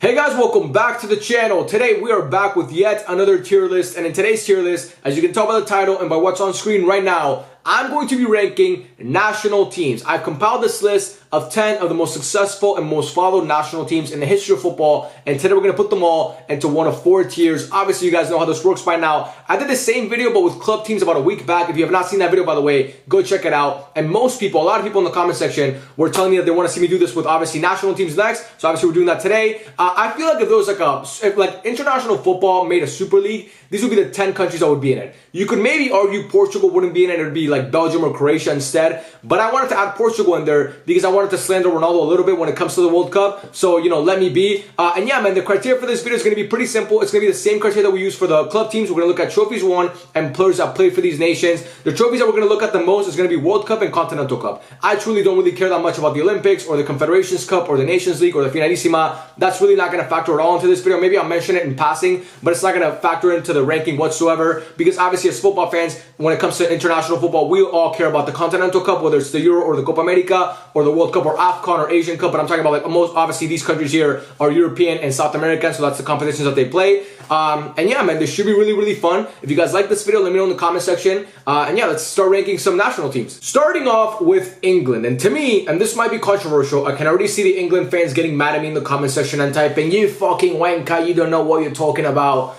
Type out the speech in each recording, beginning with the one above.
Hey guys, welcome back to the channel. Today we are back with yet another tier list, and in today's tier list, as you can tell by the title and by what's on screen right now, I'm going to be ranking national teams. I've compiled this list of 10 of the most successful and most followed national teams in the history of football, and today we're going to put them all into one of 4 tiers. Obviously, you guys know how this works by now. I did the same video but with club teams about a week back. If you have not seen that video, by the way, go check it out. And most people, a lot of people in the comment section were telling me that they want to see me do this with obviously national teams next, so obviously we're doing that today. I feel like if there was like international football made a super league, these would be the 10 countries that would be in it. You could maybe argue Portugal wouldn't be in it, it would be like Belgium or Croatia instead, but I wanted to add Portugal in there because I wanted to slander Ronaldo a little bit when it comes to the World Cup, so let me be. And yeah, man, the criteria for this video is going to be pretty simple. It's going to be the same criteria that we use for the club teams. We're going to look at trophies won and players that played for these nations. The trophies that we're going to look at the most is going to be World Cup and Continental Cup. I truly don't really care that much about the Olympics or the Confederations Cup or the Nations League or the Finalissima. That's really not going to factor at all into this video. Maybe I'll mention it in passing, but it's not going to factor into the ranking whatsoever, because obviously as football fans, when it comes to international football, we all care about the Continental Cup, whether it's the Euro or the Copa America or the World Cup or AFCON or Asian Cup. But I'm talking about like most, obviously these countries here are European and South American, so that's the competitions that they play. And yeah, man, this should be really, really fun. If you guys like this video, let me know in the comment section. And yeah, let's start ranking some national teams. Starting off with England. And to me, and this might be controversial, I can already see the England fans getting mad at me in the comment section and typing, "You fucking wanker, you don't know what you're talking about."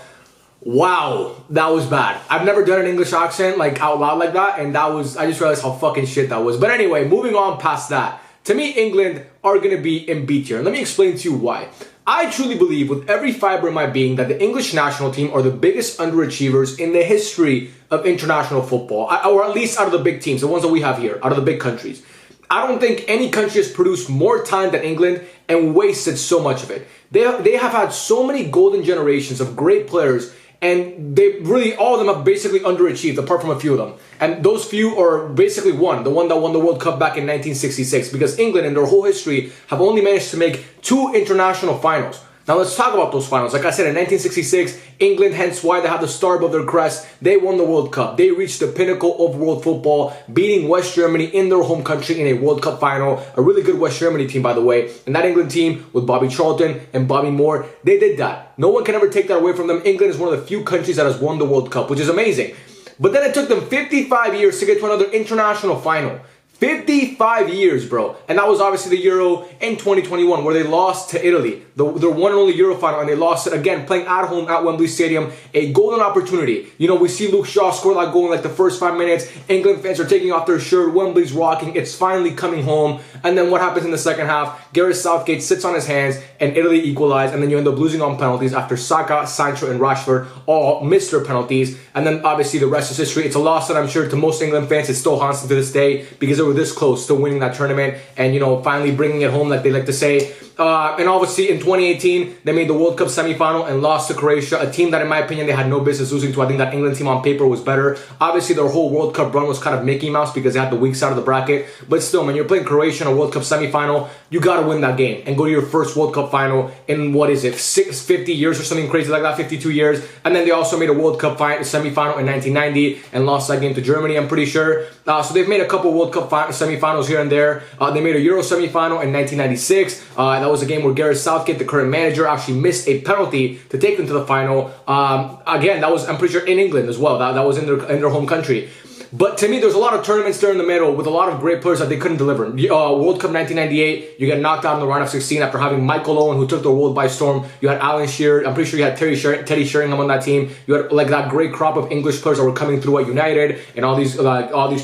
Wow, that was bad. I've never done an English accent like out loud like that, and I just realized how fucking shit that was. But anyway, moving on past that. To me, England are going to be in B tier. And let me explain to you why. I truly believe with every fiber in my being that the English national team are the biggest underachievers in the history of international football, or at least out of the big teams, the ones that we have here, out of the big countries. I don't think any country has produced more talent than England and wasted so much of it. They have had so many golden generations of great players, and they really, all of them have basically underachieved apart from a few of them. And those few are basically the one that won the World Cup back in 1966, because England in their whole history have only managed to make 2 international finals. Now let's talk about those finals. Like I said, in 1966, England, hence why they have the star above their crest, they won the World Cup. They reached the pinnacle of world football, beating West Germany in their home country in a World Cup final. A really good West Germany team, by the way. And that England team with Bobby Charlton and Bobby Moore, they did that. No one can ever take that away from them. England is one of the few countries that has won the World Cup, which is amazing. But then it took them 55 years to get to another international final. 55 years, bro. And that was obviously the Euro in 2021 where they lost to Italy. Their one and only Euro final, and they lost it again playing at home at Wembley Stadium. A golden opportunity. We see Luke Shaw score that goal in like the first 5 minutes. England fans are taking off their shirt. Wembley's rocking. It's finally coming home. And then what happens in the second half? Gareth Southgate sits on his hands and Italy equalize, and then you end up losing on penalties after Saka, Sancho, and Rashford all missed their penalties. And then obviously the rest is history. It's a loss that I'm sure to most England fans it still haunts them to this day, because they were this close to winning that tournament and finally bringing it home, like they like to say. And obviously in 2018 they made the World Cup semi-final and lost to Croatia, a team that in my opinion they had no business losing to. I think that England team on paper was better. Obviously their whole World Cup run was kind of Mickey Mouse because they had the weak side of the bracket, but still, man, you're playing Croatia in a World Cup semi-final, you gotta win that game and go to your first World Cup final in, what is it, 50 years or something crazy like that, 52 years. And then they also made a World Cup semi-final in 1990 and lost that game to Germany, I'm pretty sure. So they've made a couple World Cup semi-finals here and there. They made a Euro semi-final in 1996. That was a game where Gareth Southgate, the current manager, actually missed a penalty to take them to the final. Again, that was, I'm pretty sure, in England as well. That was in their home country. But to me, there's a lot of tournaments there in the middle with a lot of great players that they couldn't deliver. World Cup 1998, you get knocked out in the round of 16 after having Michael Owen, who took the world by storm. You had Alan Shearer. I'm pretty sure you had Teddy Sheringham on that team. You had like that great crop of English players that were coming through at United and all these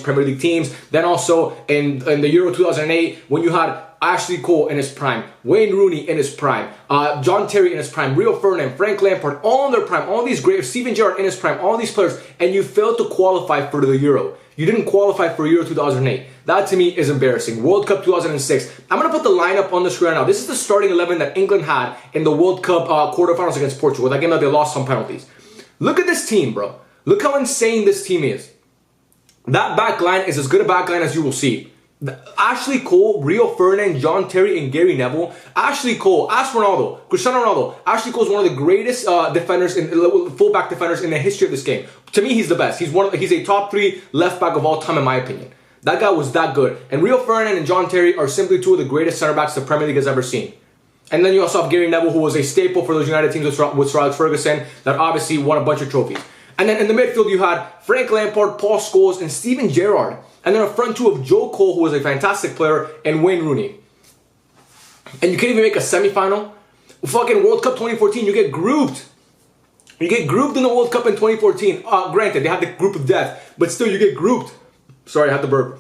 Premier League teams. Then also in the Euro 2008, when you had Ashley Cole in his prime, Wayne Rooney in his prime, John Terry in his prime, Rio Ferdinand, Frank Lampard, all in their prime, all these great, Steven Gerrard in his prime, all these players, and you failed to qualify for the Euro. You didn't qualify for Euro 2008. That to me is embarrassing. World Cup 2006. I'm going to put the lineup on the screen right now. This is the starting 11 that England had in the World Cup quarterfinals against Portugal. That game that they lost on penalties. Look at this team, bro. Look how insane this team is. That back line is as good a back line as you will see. Ashley Cole, Rio Ferdinand, John Terry, and Gary Neville. Ashley Cole, ask Ronaldo, Cristiano Ronaldo. Ashley Cole is one of the greatest fullback defenders in the history of this game. To me, he's the best. He's a top 3 left back of all time in my opinion. That guy was that good. And Rio Ferdinand and John Terry are simply 2 of the greatest center backs the Premier League has ever seen. And then you also have Gary Neville, who was a staple for those United teams with Sir Alex Ferguson, that obviously won a bunch of trophies. And then in the midfield, you had Frank Lampard, Paul Scholes, and Steven Gerrard. And then a front two of Joe Cole, who was a fantastic player, and Wayne Rooney. And you can't even make a semifinal. Fucking World Cup 2014, you get grouped. You get grouped in the World Cup in 2014. Granted, they had the group of death, but still you get grouped. Sorry, I had to burp.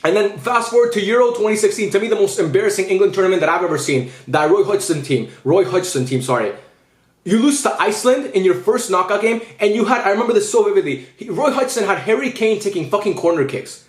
And then fast forward to Euro 2016, to me the most embarrassing England tournament that I've ever seen. That Roy Hodgson team, sorry. You lose to Iceland in your first knockout game, and you had, I remember this so vividly, Roy Hodgson had Harry Kane taking fucking corner kicks.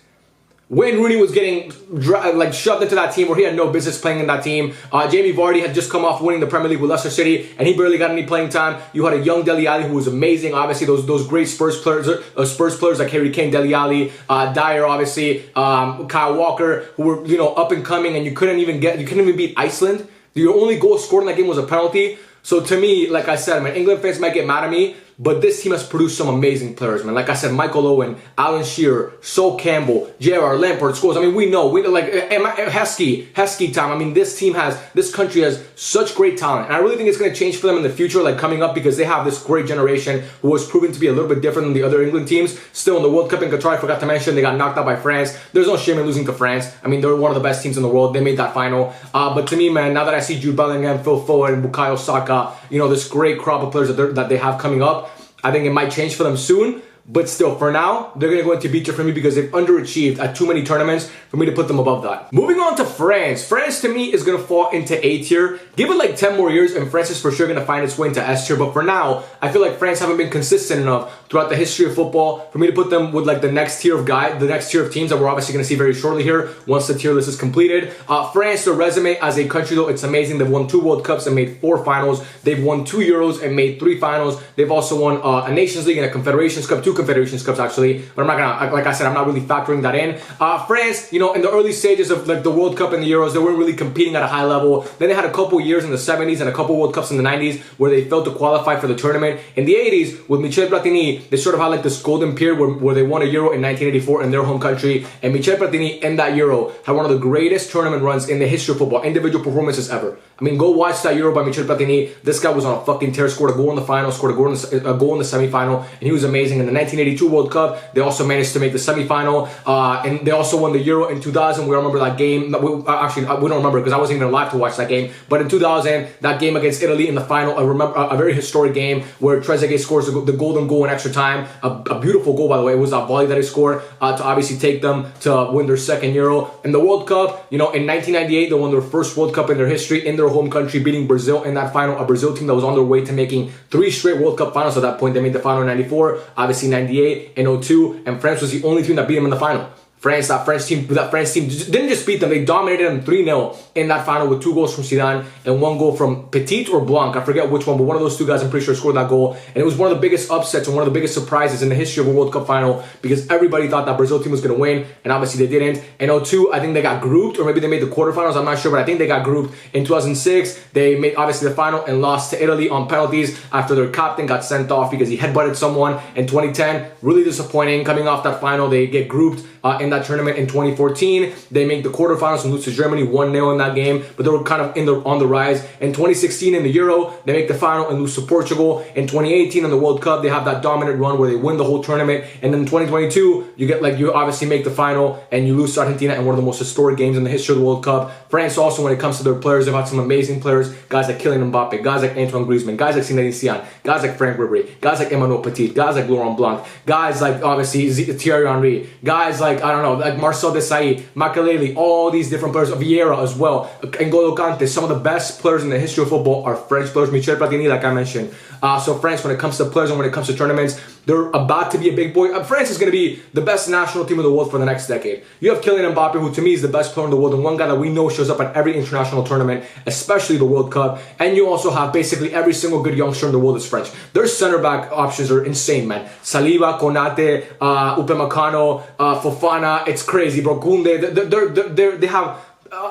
Wayne Rooney was getting shoved into that team where he had no business playing in that team. Jamie Vardy had just come off winning the Premier League with Leicester City, and he barely got any playing time. You had a young Dele Alli who was amazing. Obviously, those great Spurs players like Harry Kane, Dele Alli, Dyer, obviously, Kyle Walker, who were up and coming, and you couldn't even beat Iceland. Your only goal scored in that game was a penalty. So to me, like I said, man, England fans might get mad at me, but this team has produced some amazing players, man. Like I said, Michael Owen, Alan Shearer, Sol Campbell, Gerrard, Lampard, Scholes. I mean, we know, Heskey time. I mean, this country has such great talent. And I really think it's going to change for them in the future, like coming up, because they have this great generation who was proven to be a little bit different than the other England teams. Still in the World Cup in Qatar, I forgot to mention, they got knocked out by France. There's no shame in losing to France. I mean, they're one of the best teams in the world. They made that final. But to me, man, now that I see Jude Bellingham, Phil Foden, and Bukayo Saka, this great crop of players that they have coming up, I think it might change for them soon. But still, for now, they're going to go into feature for me because they've underachieved at too many tournaments for me to put them above that. Moving on to France. France, to me, is going to fall into A tier. Give it like 10 more years and France is for sure going to find its way into S tier. But for now, I feel like France haven't been consistent enough throughout the history of football for me to put them with like the next tier of teams that we're obviously going to see very shortly here once the tier list is completed. France, their resume as a country, though, it's amazing. They've won 2 World Cups and made 4 finals. They've won 2 Euros and made 3 finals. They've also won a Nations League and a Confederations Cup, 2 Confederations Cups actually. But I'm not gonna, like I said, I'm not really factoring that in. France, in the early stages of like the World Cup and the Euros, they weren't really competing at a high level. Then they had a couple years in the 70s and a couple World Cups in the 90s where they failed to qualify for the tournament. In the 80s, with Michel Platini, they sort of had like this golden period where they won a Euro in 1984 in their home country. And Michel Platini in that Euro had one of the greatest tournament runs in the history of football, individual performances ever. I mean, go watch that Euro by Michel Platini. This guy was on a fucking tear, scored a goal in the final, scored a goal in the semifinal, and he was amazing. In the 1982 World Cup, they also managed to make the semifinal, and they also won the Euro in 2000. We remember that game. Actually, we don't remember because I wasn't even alive to watch that game. But in 2000, that game against Italy in the final, I remember a very historic game where Trezeguet scores the golden goal in extra time. A beautiful goal, by the way. It was a volley that he scored to obviously take them to win their second Euro. In the World Cup, in 1998, they won their first World Cup in their history in their home country, beating Brazil in that final. A Brazil team that was on their way to making 3 straight World Cup finals at that point. They made the final in 94, obviously 98, and 02, and France was the only team that beat them in the final. That French team didn't just beat them, they dominated them 3-0 in that final with 2 goals from Zidane and 1 goal from Petit or Blanc. I forget which one, but one of those 2 guys I'm pretty sure scored that goal. And it was one of the biggest upsets and one of the biggest surprises in the history of a World Cup final because everybody thought that Brazil team was going to win, and obviously they didn't. In 02, I think they got grouped, or maybe they made the quarterfinals, I'm not sure, but I think they got grouped. In 2006, they made obviously the final and lost to Italy on penalties after their captain got sent off because he headbutted someone. In 2010, really disappointing. Coming off that final, they get grouped in that tournament. In 2014, they make the quarterfinals and lose to Germany 1-0 in that game, but they were kind of on the rise. In 2016, in the Euro, they make the final and lose to Portugal. In 2018, in the World Cup, they have that dominant run where they win the whole tournament. And then in 2022, you obviously make the final and you lose to Argentina in one of the most historic games in the history of the World Cup. France also, when it comes to their players, they've had some amazing players, guys like Kylian Mbappe, guys like Antoine Griezmann, guys like Zinedine Zidane, guys like Frank Ribery, guys like Emmanuel Petit, guys like Laurent Blanc, guys like obviously Thierry Henry, guys like, I don't know, like Marcel Desailly, Makelele, all these different players, Vieira as well, N'Golo Kante. Some of the best players in the history of football are French players. Michel Platini, like I mentioned. So France, when it comes to players and when it comes to tournaments, they're about to be a big boy. France is going to be the best national team in the world for the next decade. You have Kylian Mbappe, who to me is the best player in the world and one guy that we know shows up at every international tournament, especially the World Cup. And you also have basically every single good youngster in the world is French. Their center back options are insane, man. Saliba, Konate, Upamecano, Fofana. It's crazy, bro. Koundé.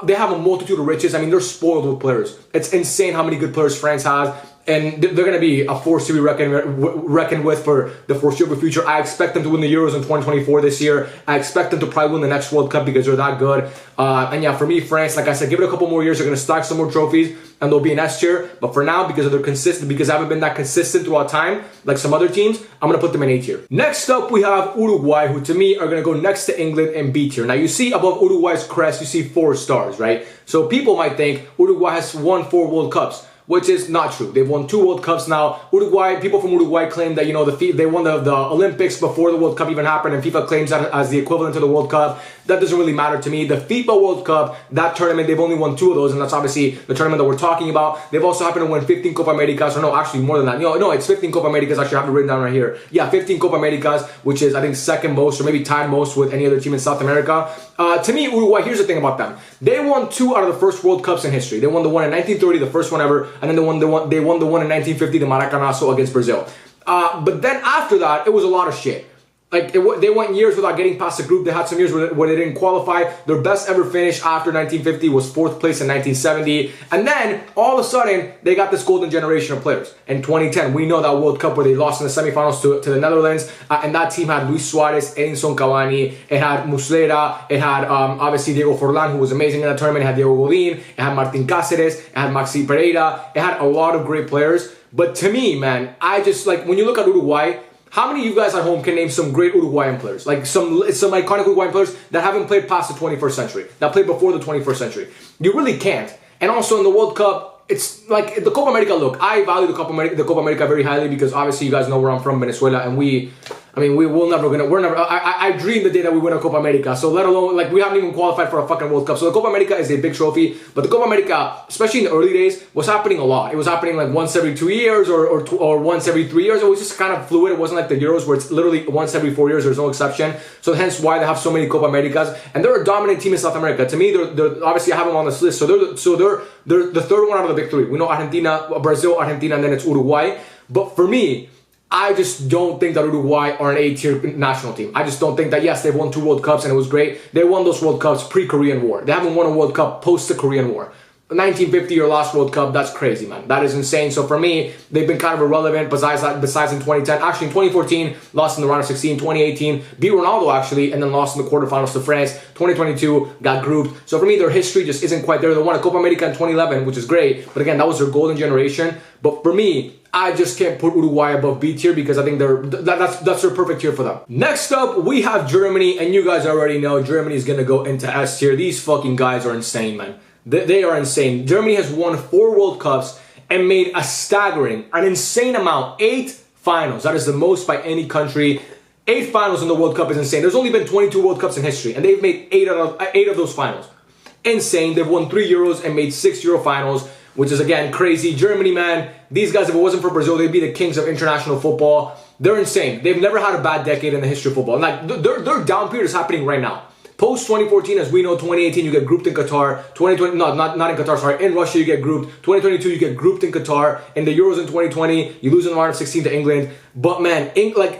They have a multitude of riches. I mean, they're spoiled with players. It's insane how many good players France has. and they're going to be a force to be reckoned with for the foreseeable future. I expect them to win the Euros in 2024 this year. I expect them to probably win the next World Cup because they're that good. And yeah, for me, France, like I said, give it a couple more years. They're going to stack some more trophies and they'll be an S tier. But for now, because of their consistent, because I haven't been that consistent throughout time, like some other teams, I'm going to put them in A tier. Next up, we have Uruguay, who to me are going to go next to England in B tier. Now, you see above Uruguay's crest, you see 4 stars, right? So people might think Uruguay has won 4 World Cups, which is not true. They've won 2 World Cups now. Uruguay, people from Uruguay claim that, you know, they won the Olympics before the World Cup even happened, and FIFA claims that as the equivalent to the World Cup. That doesn't really matter to me. The FIFA World Cup, that tournament, they've only won 2 of those, and that's obviously the tournament that we're talking about. They've also happened to win 15 Copa Americas, or no, actually more than that. No, it's 15 Copa Americas. Actually, I have it written down right here. Yeah, 15 Copa Americas, which is, I think, second most, or maybe tied most with any other team in South America. To me, Uruguay, here's the thing about them. They won 2 out of the first World Cups in history. They won the one in 1930, the first one ever, and then they won the one in 1950, the Maracanazo against Brazil. But then after that, it was a lot of shit. Like, they went years without getting past the group. They had some years where they didn't qualify. Their best ever finish after 1950 was 4th place in 1970. And then, all of a sudden, they got this golden generation of players. In 2010, we know that World Cup where they lost in the semifinals to the Netherlands. And that team had Luis Suarez, Edinson Cavani. It had Muslera. It had, obviously, Diego Forlán, who was amazing in that tournament. It had Diego Godin. It had Martin Cáceres. It had Maxi Pereira. It had a lot of great players. But to me, man, I just, like, when you look at Uruguay, how many of you guys at home can name some great Uruguayan players? Like some iconic Uruguayan players that haven't played past the 21st century, that played before the 21st century? You really can't. And also in the World Cup, it's like the Copa America. Look, I value the Copa America very highly because obviously you guys know where I'm from, Venezuela, and I dream the day that we win a Copa America. So let alone, like, we haven't even qualified for a fucking World Cup. So the Copa America is a big trophy. But the Copa America, especially in the early days, was happening a lot. It was happening like once every 2 years or once every 3 years. It was just kind of fluid. It wasn't like the Euros where it's literally once every 4 years. There's no exception. So hence why they have so many Copa Americas. And they're a dominant team in South America. To me, they're obviously I have them on this list. So they're the third one out of the big 3. We know Argentina, Brazil, Argentina, and then it's Uruguay. But for me, I just don't think that Uruguay are an A-tier national team. I just don't think that, yes, they've won 2 World Cups and it was great. They won those World Cups pre-Korean War. They haven't won a World Cup post the Korean War. 1950, your last World Cup, that's crazy, man. That is insane. So for me, they've been kind of irrelevant besides in 2010. Actually, in 2014, lost in the round of 16. 2018, beat Ronaldo, actually, and then lost in the quarterfinals to France. 2022, got grouped. So for me, their history just isn't quite there. They won a Copa America in 2011, which is great. But again, that was their golden generation. But for me, I just can't put Uruguay above B tier because I think that's their perfect tier for them. Next up, we have Germany, and you guys already know Germany is going to go into S tier. These fucking guys are insane, man. They are insane. Germany has won 4 World Cups and made a staggering, an insane amount, 8 finals. That is the most by any country. 8 finals in the World Cup is insane. There's only been 22 World Cups in history, and they've made 8 of those finals. Insane. They've won 3 Euros and made 6 Euro finals, which is, again, crazy. Germany, man, these guys, if it wasn't for Brazil, they'd be the kings of international football. They're insane. They've never had a bad decade in the history of football. Like, their down period is happening right now. Post 2014, as we know, 2018 you get grouped in Qatar. 2020, not in Qatar, sorry. In Russia you get grouped. 2022 you get grouped in Qatar. In the Euros in 2020, you lose in the round of 16 to England. But man,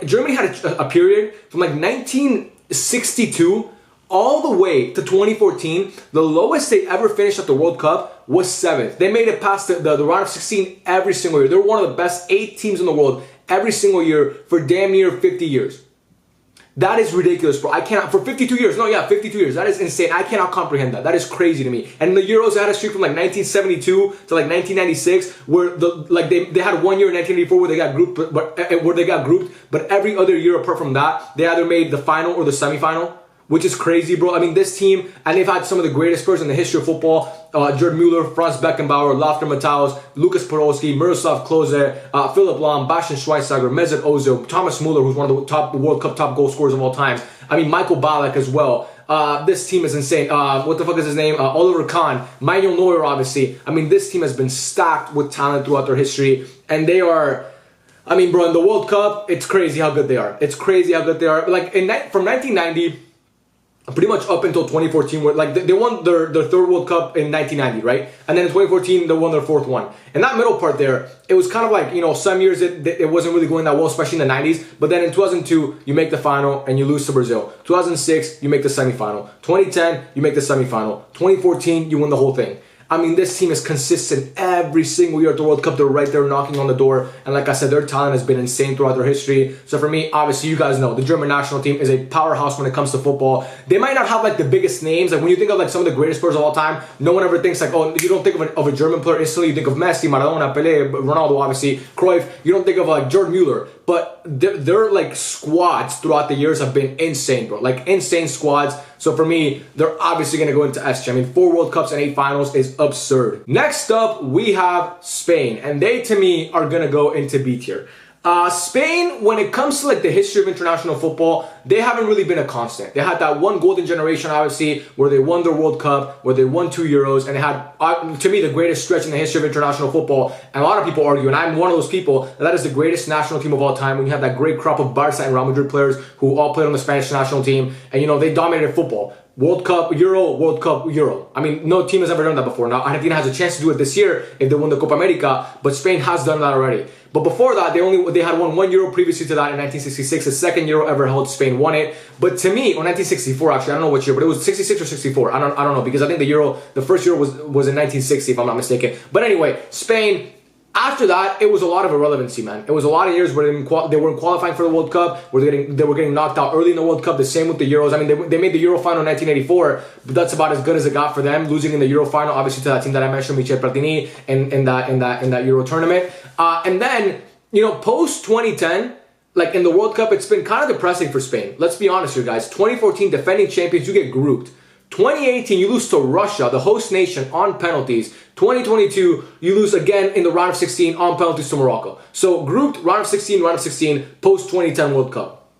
Germany had a period from like 1962 all the way to 2014. The lowest they ever finished at the World Cup was 7th. They made it past the round of 16 every single year. They're one of the best 8 teams in the world every single year for damn near 50 years. That is ridiculous, bro. I cannot, for 52 years, 52 years. That is insane. I cannot comprehend that. That is crazy to me. And the Euros had a streak from like 1972 to like 1996, where they had 1 year in 1984 where they got grouped, but every other year apart from that, they either made the final or the semifinal, which is crazy, bro. I mean, this team, and they've had some of the greatest players in the history of football. Gerd Müller, Franz Beckenbauer, Lothar Matthäus, Lucas Podolski, Miroslav Klose, Philipp Lahm, Bastian Schweinsteiger, Mesut Ozil, Thomas Müller, who's one of the top World Cup top goal scorers of all time. I mean, Michael Ballack as well. This team is insane. What the fuck is his name? Oliver Kahn, Manuel Neuer, obviously. I mean, this team has been stacked with talent throughout their history, and they are... I mean, bro, in the World Cup, it's crazy how good they are. It's crazy how good they are. Like, from 1990... pretty much up until 2014, where like they won their 3rd World Cup in 1990, right? And then in 2014, they won their 4th one. And that middle part there, it was kind of like, you know, some years it wasn't really going that well, especially in the 90s. But then in 2002, you make the final and you lose to Brazil. 2006, you make the semifinal. 2010, you make the semifinal. 2014, you win the whole thing. I mean, this team is consistent every single year at the World Cup. They're right there knocking on the door. And like I said, their talent has been insane throughout their history. So for me, obviously, you guys know the German national team is a powerhouse when it comes to football. They might not have like the biggest names. Like when you think of like some of the greatest players of all time, no one ever thinks like, oh, you don't think of a German player instantly. You think of Messi, Maradona, Pelé, Ronaldo, obviously, Cruyff. You don't think of like Jordan Mueller. But their like squads throughout the years have been insane, bro. Like insane squads. So for me, they're obviously going to go into S tier. I mean, 4 World Cups and 8 finals is absurd. Next up, we have Spain. And they, to me, are going to go into B tier. Spain, when it comes to like the history of international football, they haven't really been a constant. They had that one golden generation, obviously, where they won their World Cup, where they won 2 Euros, and they had, to me, the greatest stretch in the history of international football. And a lot of people argue, and I'm one of those people, that is the greatest national team of all time. When you have that great crop of Barca and Real Madrid players who all played on the Spanish national team, and you know, they dominated football. World Cup, Euro, World Cup, Euro. I mean, no team has ever done that before. Now, Argentina has a chance to do it this year if they win the Copa America, but Spain has done that already. But before that, they had won 1 Euro previously to that in 1966. The second Euro ever held, Spain won it. But to me, or 1964 actually, I don't know which year, but it was 66 or 64. I don't know, because I think the first Euro was in 1960 if I'm not mistaken. But anyway, Spain. After that, it was a lot of irrelevancy, man. It was a lot of years where they weren't qualifying for the World Cup, where they were getting knocked out early in the World Cup. The same with the Euros. I mean, they made the Euro final in 1984, but that's about as good as it got for them, losing in the Euro final, obviously to that team that I mentioned, Michel Platini, in that Euro tournament. And then, you know, post 2010. Like in the World Cup, it's been kind of depressing for Spain. Let's be honest here, guys. 2014, defending champions, you get grouped. 2018, you lose to Russia, the host nation, on penalties. 2022, you lose again in the round of 16 on penalties to Morocco. So grouped, round of 16, post 2010 World Cup.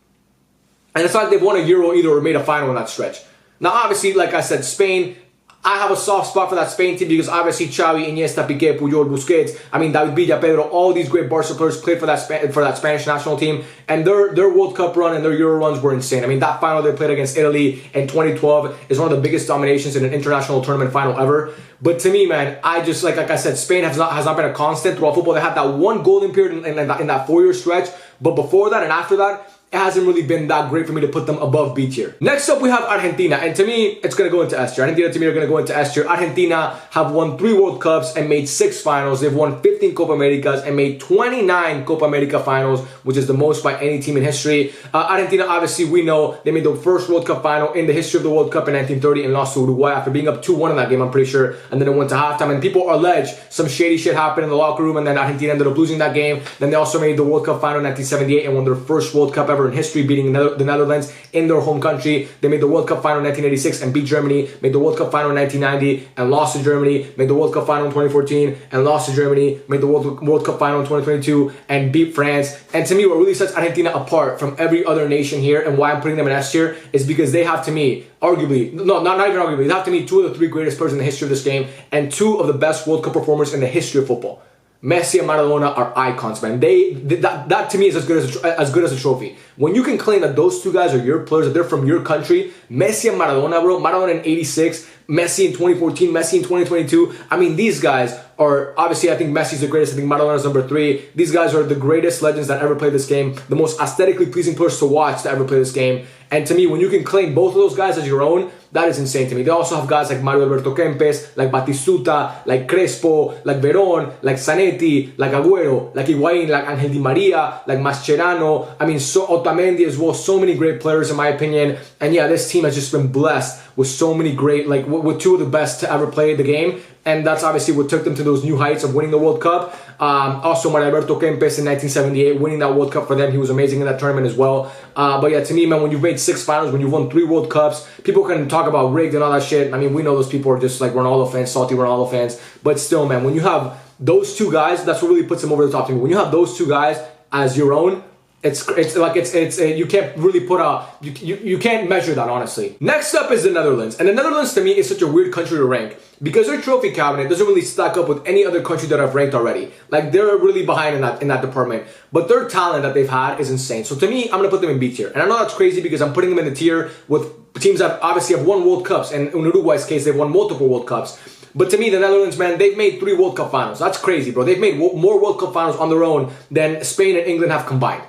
And it's not like they've won a Euro either or made a final in that stretch. Now, obviously, like I said, Spain, I have a soft spot for that Spain team because obviously Xavi, Iniesta, Piqué, Puyol, Busquets, I mean David Villa, Pedro, all these great Barca players played for that Spanish national team, and their World Cup run and their Euro runs were insane. I mean, that final they played against Italy in 2012 is one of the biggest dominations in an international tournament final ever. But to me, man, I just like I said, Spain has not been a constant throughout football. They had that one golden period in that 4-year stretch, but before that and after that, it hasn't really been that great for me to put them above B tier. Next up, we have Argentina. And to me, it's going to go into S tier. Argentina, to me, are going to go into S tier. Argentina have won 3 World Cups and made 6 finals. They've won 15 Copa Americas and made 29 Copa America finals, which is the most by any team in history. Argentina, obviously, we know they made the first World Cup final in the history of the World Cup in 1930 and lost to Uruguay after being up 2-1 in that game, I'm pretty sure. And then it went to halftime. And people allege some shady shit happened in the locker room, and then Argentina ended up losing that game. Then they also made the World Cup final in 1978 and won their first World Cup ever in history, beating the Netherlands in their home country. They made the World Cup final in 1986 and beat Germany. Made the World Cup final in 1990 and lost to Germany. Made the World Cup final in 2014 and lost to Germany. Made the World Cup final in 2022 and beat France. And to me, what really sets Argentina apart from every other nation here and why I'm putting them in S tier is because they have, to me, arguably, no, not even arguably, they have, to me, 2 of the 3 greatest players in the history of this game and 2 of the best World Cup performers in the history of football. Messi and Maradona are icons, man. That to me is as good as a trophy. When you can claim that those 2 guys are your players, that they're from your country, Messi and Maradona, bro. Maradona in '86, Messi in 2014, Messi in 2022. I mean, these guys are, obviously, I think Messi's the greatest. I think Maradona's number 3. These guys are the greatest legends that ever played this game, the most aesthetically pleasing players to watch to ever play this game. And to me, when you can claim both of those guys as your own, that is insane to me. They also have guys like Mario Alberto Kempes, like Batistuta, like Crespo, like Verón, like Zanetti, like Agüero, like Higuaín, like Angel Di Maria, like Mascherano. I mean, so Otamendi as well. So many great players in my opinion. And yeah, this team has just been blessed with so many great, like with 2 of the best to ever play the game. And that's obviously what took them to those new heights of winning the World Cup. Also, Mario Alberto Kempes in 1978, winning that World Cup for them. He was amazing in that tournament as well. But yeah, to me, man, when you've made 6 finals, when you've won 3 World Cups, people can talk about rigged and all that shit. I mean, we know those people are just like Ronaldo fans, salty Ronaldo fans. But still, man, when you have those 2 guys, that's what really puts them over the top to me. When you have those 2 guys as your own, it's you can't really put you can't measure that, honestly. Next up is the Netherlands, and the Netherlands to me is such a weird country to rank because their trophy cabinet doesn't really stack up with any other country that I've ranked already. Like, they're really behind in that department, but their talent that they've had is insane. So to me, I'm gonna put them in B tier, and I know that's crazy because I'm putting them in the tier with teams that obviously have won World Cups, and in Uruguay's case, they've won multiple World Cups. But to me, the Netherlands, man, they've made 3 World Cup finals. That's crazy, bro. They've made more World Cup finals on their own than Spain and England have combined.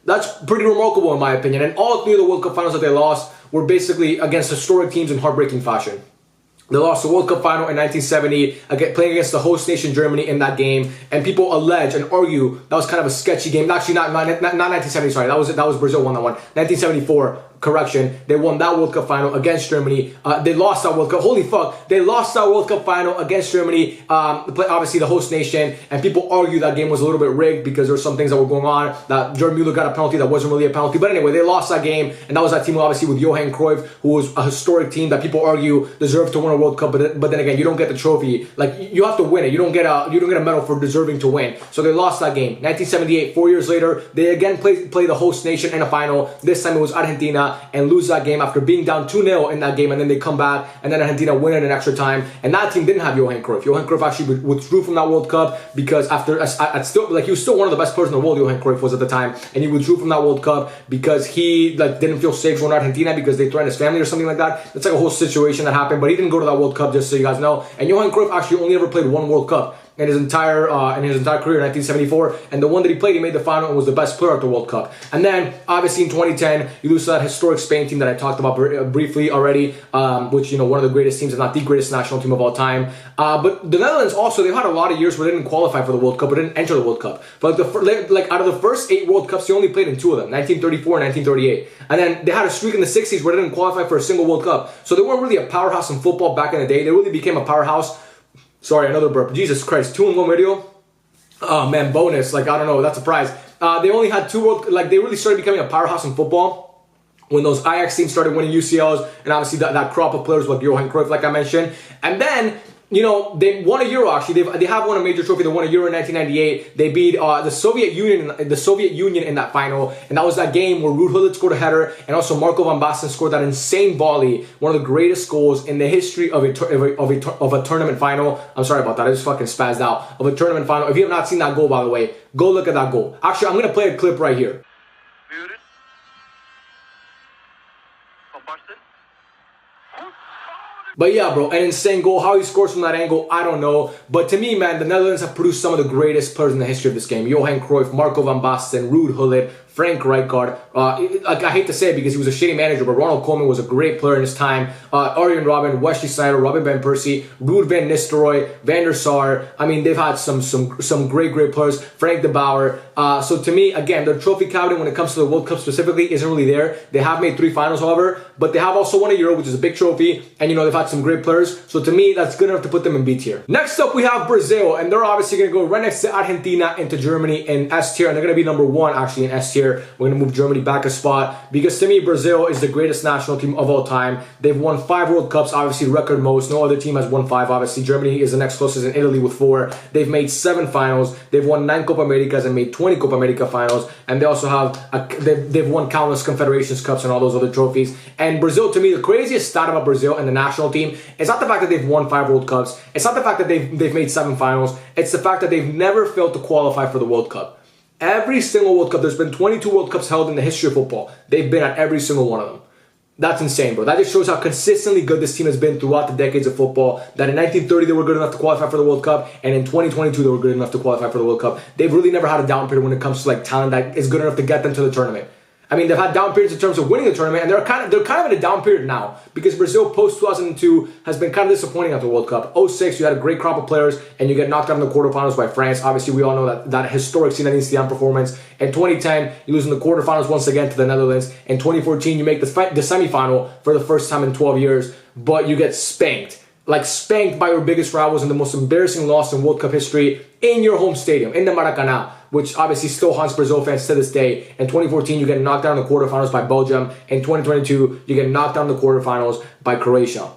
That's pretty remarkable in my opinion. And all 3 of the World Cup finals that they lost were basically against historic teams in heartbreaking fashion. They lost the World Cup final in 1970, playing against the host nation Germany in that game. And people allege and argue that was kind of a sketchy game. Actually, not 1970. Sorry, that was Brazil won that one. 1974. Correction, they won that World Cup final against Germany. They lost that World Cup. Holy fuck, they lost that World Cup final against Germany. Obviously the host nation, and people argue that game was a little bit rigged because there were some things that were going on. That Jordan Mueller got a penalty that wasn't really a penalty. But anyway, they lost that game, and that was that team obviously with Johan Cruyff, who was a historic team that people argue deserved to win a World Cup. But then again, you don't get the trophy. Like, you have to win it. You don't get a medal for deserving to win. So they lost that game. 1978, 4 years later, they again play the host nation in a final. This time it was Argentina, and lose that game after being down 2-0 in that game, and then they come back, and then Argentina win it in extra time. And that team didn't have Johan Cruyff. Johan Cruyff actually withdrew from that World Cup because he was still one of the best players in the world. Johan Cruyff was at the time, and he withdrew from that World Cup because he didn't feel safe going to Argentina because they threatened his family or something like that. It's like a whole situation that happened, but he didn't go to that World Cup, just so you guys know. And Johan Cruyff actually only ever played one World Cup in his entire career, 1974, and the one that he played, he made the final and was the best player at the World Cup. And then obviously in 2010, you lose to that historic Spain team that I talked about briefly already, which, you know, one of the greatest teams, if not the greatest national team of all time. But the Netherlands also, they've had a lot of years where they didn't qualify for the World Cup, or didn't enter the World Cup. But out of the first 8 World Cups, they only played in 2 of them, 1934 and 1938. And then they had a streak in the 60s where they didn't qualify for a single World Cup. So they weren't really a powerhouse in football back in the day. They really became a powerhouse. Sorry, another burp. Jesus Christ, 2-in-1 video. Oh man, bonus. Like, I don't know, that's a prize. They only had 2 they really started becoming a powerhouse in football when those Ajax teams started winning UCLs, and obviously that crop of players like Johan Cruyff, like I mentioned. And then, you know, they won a Euro. Actually, they have won a major trophy. They won a Euro in 1998. They beat the Soviet Union in that final, and that was that game where Ruud Gullit scored a header, and also Marco van Basten scored that insane volley, one of the greatest goals in the history of a tournament final. I'm sorry about that. I just fucking spazzed out. Of a tournament final. If you have not seen that goal, by the way, go look at that goal. Actually, I'm gonna play a clip right here. But yeah, bro, an insane goal. How he scores from that angle, I don't know. But to me, man, the Netherlands have produced some of the greatest players in the history of this game. Johan Cruyff, Marco van Basten, Ruud Gullit, Frank Rijkaard. I hate to say it because he was a shitty manager, but Ronald Koeman was a great player in his time. Arjen Robben, Wesley Sneijder, Robin van Persie, Ruud van Nistelrooy, Van der Sar. I mean, they've had some great players. Frank de Boer. So to me, again, their trophy cabinet when it comes to the World Cup specifically isn't really there. They have made 3 finals, however, but they have also won a Euro, which is a big trophy, and you know, they've had some great players. So to me, that's good enough to put them in B tier. Next up, we have Brazil, and they're obviously going to go right next to Argentina into Germany in S tier, and they're going to be number 1 actually in S tier. We're going to move Germany back a spot because to me, Brazil is the greatest national team of all time. They've won 5 World Cups, obviously record most. No other team has won 5, obviously. Germany is the next closest in Italy with 4. They've made 7 finals. They've won 9 Copa Americas and made 20 Copa America finals. And they also have, they've won countless Confederations Cups and all those other trophies. And Brazil, to me, the craziest stat about Brazil and the national team is not the fact that they've won 5 World Cups. It's not the fact that they've made 7 finals. It's the fact that they've never failed to qualify for the World Cup. Every single World Cup, there's been 22 World Cups held in the history of football. They've been at every single one of them. That's insane, bro. That just shows how consistently good this team has been throughout the decades of football. That in 1930, they were good enough to qualify for the World Cup, and in 2022, they were good enough to qualify for the World Cup. They've really never had a down period when it comes to like talent that is good enough to get them to the tournament. I mean, they've had down periods in terms of winning the tournament, and they're kind of in a down period now because Brazil post 2002 has been kind of disappointing at the World Cup. 06, you had a great crop of players, and you get knocked out in the quarterfinals by France. Obviously, we all know that historic Zinedine Zidane performance. In 2010, you lose in the quarterfinals once again to the Netherlands. In 2014, you make the semifinal for the first time in 12 years, but you get spanked. Like spanked by your biggest rivals in the most embarrassing loss in World Cup history in your home stadium, in the Maracanã, which obviously still haunts Brazil fans to this day. In 2014, you get knocked out in the quarterfinals by Belgium. In 2022, you get knocked out in the quarterfinals by Croatia.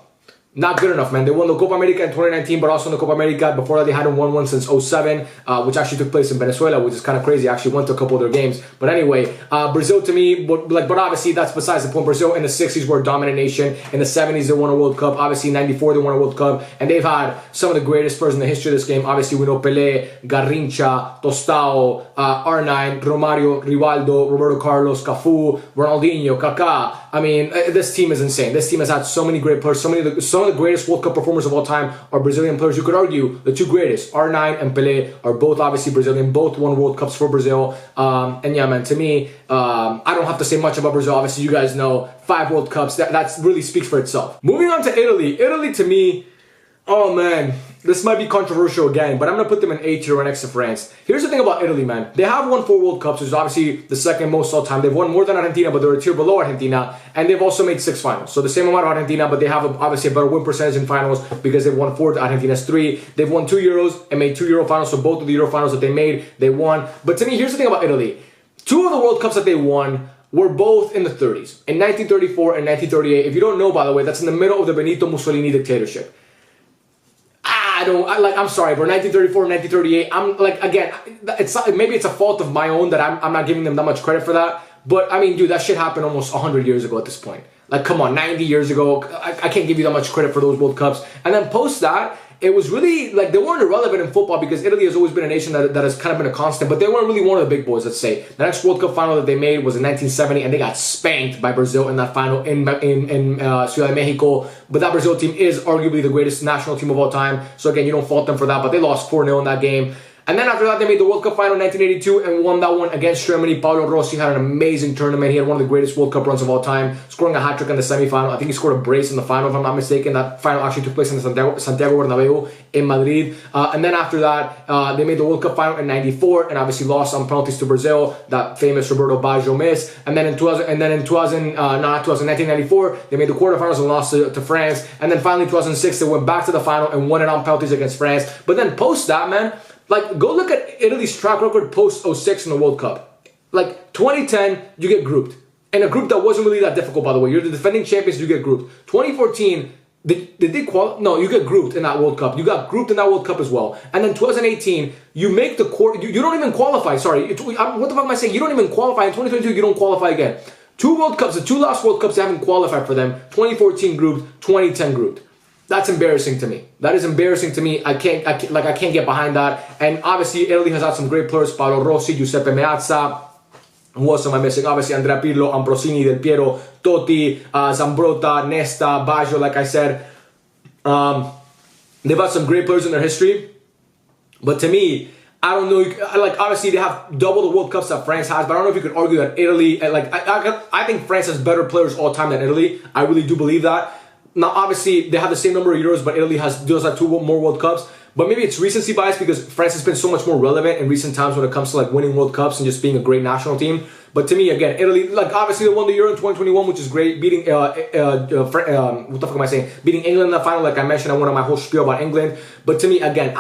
Not good enough, man. They won the Copa America in 2019, but also in the Copa America before that they hadn't won one since 07, which actually took place in Venezuela, which is kind of crazy. I actually went to a couple of their games. But anyway, Brazil to me, but obviously that's besides the point. Brazil in the 60s were a dominant nation. In the 70s, they won a World Cup. Obviously, in 94, they won a World Cup. And they've had some of the greatest players in the history of this game. Obviously, we know Pelé, Garrincha, Tostao, R9, Romario, Rivaldo, Roberto Carlos, Cafu, Ronaldinho, Kaká. I mean, this team is insane. This team has had so many great players, some of of the greatest World Cup performers of all time are Brazilian players. You could argue the two greatest, R9 and Pelé, are both obviously Brazilian. Both won World Cups for Brazil. And yeah, man, to me, I don't have to say much about Brazil. Obviously, you guys know 5 World Cups. That really speaks for itself. Moving on to Italy. Italy, to me, oh man, this might be controversial again, but I'm going to put them in A tier right next to France. Here's the thing about Italy, man. They have won 4 World Cups, which is obviously the second most all time. They've won more than Argentina, but they're a tier below Argentina. And they've also made 6 finals. So the same amount of Argentina, but they have obviously a better win percentage in finals because they've won 4, Argentina's 3. They've won 2 Euros and made 2 Euro finals. So both of the Euro finals that they made, they won. But to me, here's the thing about Italy. 2 of the World Cups that they won were both in the 30s. In 1934 and 1938. If you don't know, by the way, that's in the middle of the Benito Mussolini dictatorship. I'm sorry, bro. 1934, 1938. I'm like, again, maybe it's a fault of my own that I'm not giving them that much credit for that. But I mean, dude, that shit happened almost 100 years ago at this point. Like, come on, 90 years ago. I can't give you that much credit for those World Cups. And then post that, it was really, like, they weren't irrelevant in football because Italy has always been a nation that has kind of been a constant, but they weren't really one of the big boys, let's say. The next World Cup final that they made was in 1970, and they got spanked by Brazil in that final in Ciudad de Mexico. But that Brazil team is arguably the greatest national team of all time. So again, you don't fault them for that, but they lost 4-0 in that game. And then after that, they made the World Cup final in 1982 and won that one against Germany. Paolo Rossi had an amazing tournament. He had one of the greatest World Cup runs of all time, scoring a hat-trick in the semifinal. I think he scored a brace in the final, if I'm not mistaken. That final actually took place in the Santiago Bernabeu in Madrid. And then after that, they made the World Cup final in 94 and obviously lost on penalties to Brazil, that famous Roberto Baggio miss. And then in 1994, they made the quarterfinals and lost to France. And then finally, 2006, they went back to the final and won it on penalties against France. But then post that, man, like, go look at Italy's track record post 06 in the World Cup. Like, 2010, you get grouped. And a group that wasn't really that difficult, by the way. You're the defending champions, you get grouped. 2014, did they qualify? No, you get grouped in that World Cup. You got grouped in that World Cup as well. And then 2018, you make the quarter. You don't even qualify, sorry. What the fuck am I saying? You don't even qualify. In 2022, you don't qualify again. 2 World Cups, the 2 last World Cups, they haven't qualified for them. 2014 grouped, 2010 grouped. That's embarrassing to me. That is embarrassing to me. I can't get behind that. And obviously, Italy has had some great players: Paolo Rossi, Giuseppe Meazza. Who else am I missing? Obviously, Andrea Pirlo, Ambrosini, Del Piero, Totti, Zambrotta, Nesta, Baggio. Like I said, they've had some great players in their history. But to me, I don't know. Like, obviously, they have double the World Cups that France has, but I don't know if you could argue that Italy. Like, I think France has better players all time than Italy. I really do believe that. Now, obviously, they have the same number of Euros, but Italy does have 2 more World Cups. But maybe it's recency bias because France has been so much more relevant in recent times when it comes to like winning World Cups and just being a great national team. But to me, again, Italy, like obviously they won the Euro in 2021, which is great. Beating what the fuck am I saying? Beating England in the final, like I mentioned, I went on my whole spiel about England. But to me, again,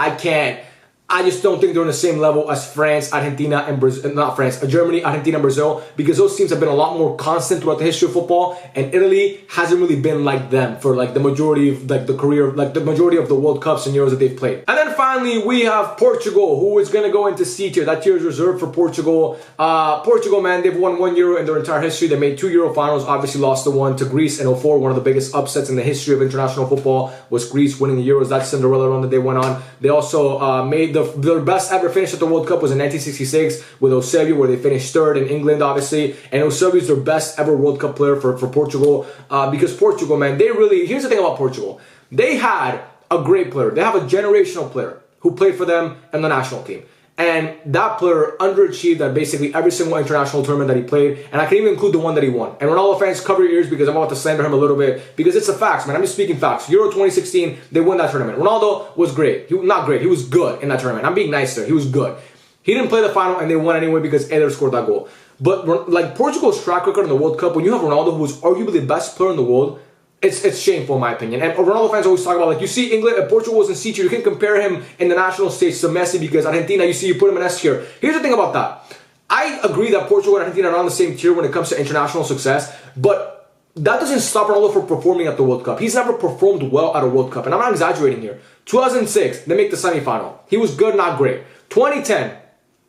I just don't think they're on the same level as France, Argentina, and Brazil. Not France, Germany, Argentina, and Brazil, because those teams have been a lot more constant throughout the history of football, and Italy hasn't really been like them for like the majority of like the career, like the majority of the World Cups and Euros that they've played. And then finally, we have Portugal, who is going to go into C tier. That tier is reserved for Portugal. Portugal, man, they've won 1 Euro in their entire history. They made 2 Euro finals, obviously lost the one to Greece in 04. One of the biggest upsets in the history of international football was Greece winning the Euros. That Cinderella run that they went on. They also made their best ever finish at the World Cup was in 1966 with Eusebio, where they finished 3rd in England, obviously. And Eusebio is their best ever World Cup player for Portugal, because Portugal, man, here's the thing about Portugal. They had a great player. They have a generational player who played for them in the national team. And that player underachieved at basically every single international tournament that he played. And I can even include the one that he won. And Ronaldo fans, cover your ears because I'm about to slander him a little bit. Because it's the facts, man. I'm just speaking facts. Euro 2016, they won that tournament. Ronaldo was great. Not great. He was good in that tournament. I'm being nice there. He was good. He didn't play the final and they won anyway because Eder scored that goal. But like Portugal's track record in the World Cup, when you have Ronaldo, who was arguably the best player in the world, it's shameful in my opinion. And Ronaldo fans always talk about, like, you see England and Portugal was in C tier. You can compare him in the national stage to Messi because Argentina, you put him in S tier. Here's the thing about that. I agree that Portugal and Argentina are on the same tier when it comes to international success, but that doesn't stop Ronaldo from performing at the World Cup. He's never performed well at a World Cup, and I'm not exaggerating here. 2006, they make the semifinal. He was good, not great. 2010,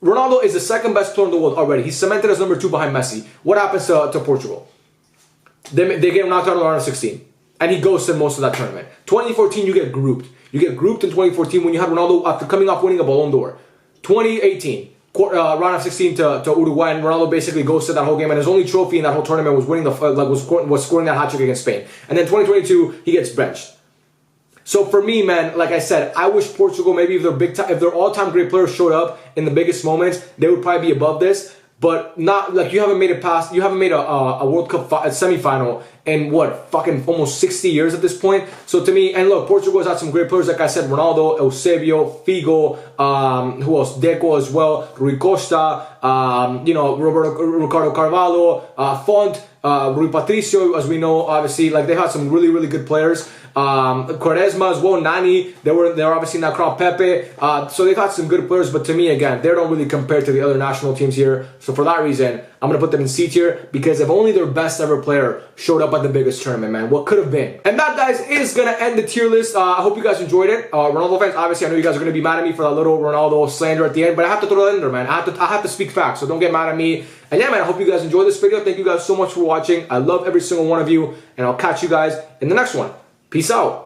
Ronaldo is the 2nd best player in the world already. He's cemented as number 2 behind Messi. What happens to Portugal? They get knocked out of the round of 16. And he ghosted most of that tournament. 2014, you get grouped. You get grouped in 2014 when you had Ronaldo after coming off winning a Ballon d'Or. 2018, round of 16 to Uruguay, and Ronaldo basically ghosted that whole game. And his only trophy in that whole tournament was winning was scoring that hat trick against Spain. And then 2022, he gets benched. So for me, man, like I said, I wish Portugal, maybe if their all-time great players showed up in the biggest moments, they would probably be above this. But not like you haven't made a World Cup semifinal in what, fucking almost 60 years at this point. So to me, and look, Portugal has had some great players, like I said, Ronaldo, Eusebio, Figo, who else? Deco as well, Rui Costa, Ricardo Carvalho, Font, Rui Patricio, as we know, obviously, like they've had some really, really good players. Quaresma as well, Nani, they're obviously not crowned Pepe, so they've had some good players, but to me, again, they don't really compare to the other national teams here. So for that reason, I'm going to put them in C tier, because if only their best ever player showed up at the biggest tournament, man, what could have been? And that, guys, is going to end the tier list. I hope you guys enjoyed it. Ronaldo fans, obviously, I know you guys are going to be mad at me for that little Ronaldo slander at the end, but I have to throw that in there, man. I have to speak facts, so don't get mad at me. And yeah, man, I hope you guys enjoyed this video. Thank you guys so much for watching. I love every single one of you, and I'll catch you guys in the next one. Peace out.